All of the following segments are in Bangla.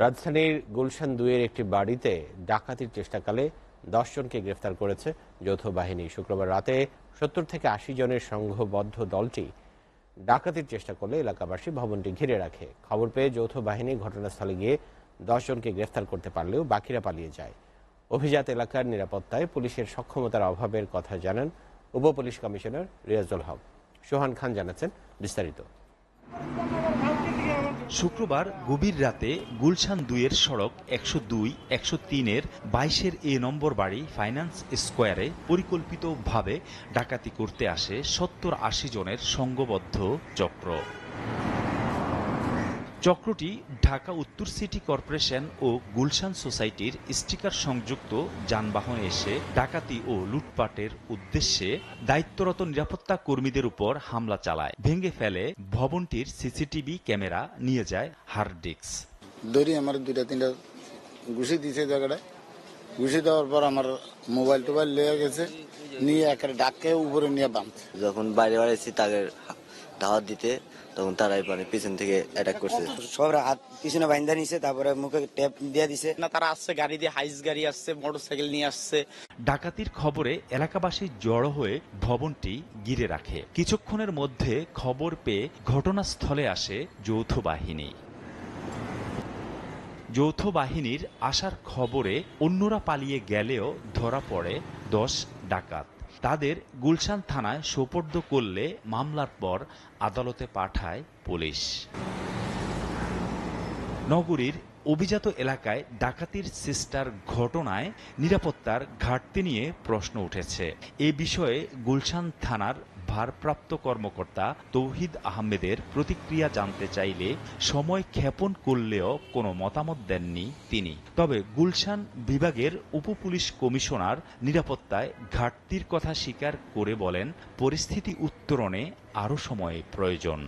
রাজধানীর গুলশান ২-এর একটি বাড়িতে ডাকাতির চেষ্টাকালে ১০ জনকে গ্রেফতার করেছে যৌথ বাহিনী। শুক্রবার রাতে ৭০ থেকে ৮০ জনের সংঘবদ্ধ দলটি ডাকাতির চেষ্টা করলে এলাকাবাসী ভবনটি ঘিরে রাখে। খবর পেয়ে যৌথ বাহিনী ঘটনাস্থলে গিয়ে ১০ জনকে গ্রেফতার করতে পারলেও বাকিরা পালিয়ে যায়। অভিজাত এলাকার নিরাপত্তায় পুলিশের সক্ষমতার অভাবের কথা জানান উপপুলিশ কমিশনার রিয়াজুল হক। সোহান খান জানাচ্ছেন বিস্তারিত। শুক্রবার গভীর রাতে গুলশান ২-এর সড়ক ১০২-১০৩-এর ২২-এর এ নম্বর বাড়ি ফাইন্যান্স স্কোয়ারে পরিকল্পিতভাবে ডাকাতি করতে আসে ৭০-৮০ জনের সংঘবদ্ধ চক্র। চক্রটি ঢাকা উত্তর সিটি কর্পোরেশন ও গুলশান সোসাইটির স্টিকার সংযুক্ত যানবাহনে এসে ডাকাতি ও লুটপাটের উদ্দেশ্যে দায়িত্বরত নিরাপত্তা কর্মীদের উপর হামলা চালায়, ভেঙে ফেলে ভবনটির সিসিটিভি ক্যামেরা, নিয়ে যায় হার্ড ডিস্ক। দড়ি আমার ২-৩টা ঘুষি দিয়েছে জায়গাটায়। ঘুষি দেওয়ার পর আমার মোবাইল টোবাইল লেগে গেছে, নিয়ে একের ডাককে উপরে নিয়ে বাঁধছে। যখন বাইরে বাড়াইছি তাদের দাওয়াত দিতে, তখন তারাই পিছন থেকে অ্যাটাক করছে। সব হাত পিছনে বাইন্ধা নিছে, তারপরে মুখে টেপ দিয়ে দিছে। না, তারা আসছে গাড়ি দিয়ে, হাইস গাড়ি আসছে, মোটরসাইকেল নিয়ে আসছে। ডাকাতির খবরে এলাকাবাসী জড়ো হয়ে ভবনটি ঘিরে রাখে। কিছুক্ষণের মধ্যে খবর পেয়ে ঘটনাস্থলে আসে যৌথ বাহিনী। যৌথ বাহিনীর আসার খবরে অন্যরা পালিয়ে গেলেও ধরা পড়ে ১০ ডাকাত। তাদের গুলশান থানায় সোপর্দ করলে মামলার পর আদালতে পাঠায় পুলিশ। নগরীর অভিজাত এলাকায় ডাকাতির চেষ্টার ঘটনায় নিরাপত্তার ঘাটতি নিয়ে প্রশ্ন উঠেছে। এ বিষয়ে গুলশান থানার ভারপ্রাপ্ত কর্মকর্তা তৌহিদ আহমেদের প্রতিক্রিয়া জানতে চাইলে সময় ক্ষেপণ করলেও কোনো মতামত দেননি তিনি। তবে গুলশান বিভাগের উপপুলিশ কমিশনার নিরাপত্তায় ঘাটতির কথা স্বীকার করে বলেন, পরিস্থিতি উত্তরণে আরও সময় প্রয়োজন।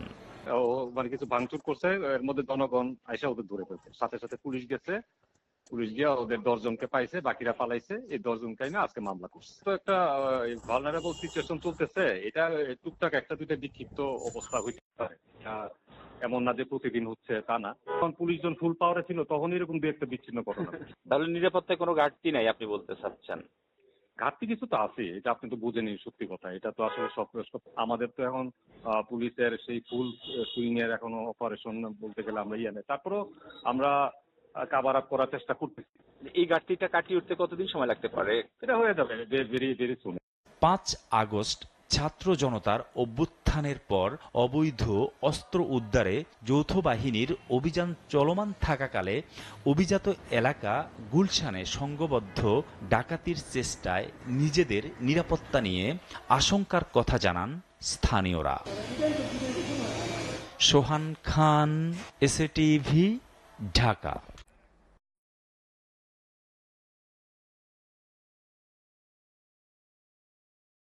কিছু ভাঙচুর করছে, এর মধ্যে জনগণ আইসা ওদের ধরে ফেলছে। সাথে সাথে পুলিশ গেছে, পুলিশ গিয়ে ওদের ১০ জনকে পাইছে, বাকিরা পালাইছে। এই ১০ জনকে না আজকে মামলা করছে। তো একটা ভালনারেবল সিচুয়েশন চলতেছে। এটা টুকটাক একটা দুইটা বিক্ষিপ্ত অবস্থা হইতে পারে, এমন না যে প্রতিদিন হচ্ছে তা না। যখন পুলিশ জন ফুল পাওয়ারে ছিল তখন এরকম দু একটা বিচ্ছিন্ন ঘটনা। তাহলে নিরাপত্তায় কোনো ঘাটতি নাই আপনি বলতে চাচ্ছেন? ঘাটতি কিছু তো আছে, এটা আপনি তো বুঝেনি, সত্যি কথা। এটা তো আসলে সব আমাদের তো এখন পুলিশের সেই ফুল সুইং এর এখনো অপারেশন বলতে গেলে আমরা নেই। তারপরেও আমরা কাভার আপ করার চেষ্টা করতেছি। এই ঘাটতিটা কাটিয়ে উঠতে কতদিন সময় লাগতে পারে? এটা হয়ে যাবে ভেরি ভেরি সুন। ৫ আগস্ট ছাত্র জনতার অভ্যুত্থানের পর অবৈধ অস্ত্র উদ্ধারে যৌথ বাহিনীর অভিযান চলমান থাকাকালে অভিজাত এলাকা গুলশানে সংঘবদ্ধ ডাকাতির চেষ্টায় নিজেদের নিরাপত্তা নিয়ে আশঙ্কার কথা জানান স্থানীয়রা। সোহান খান, এসএটিভি, ঢাকা।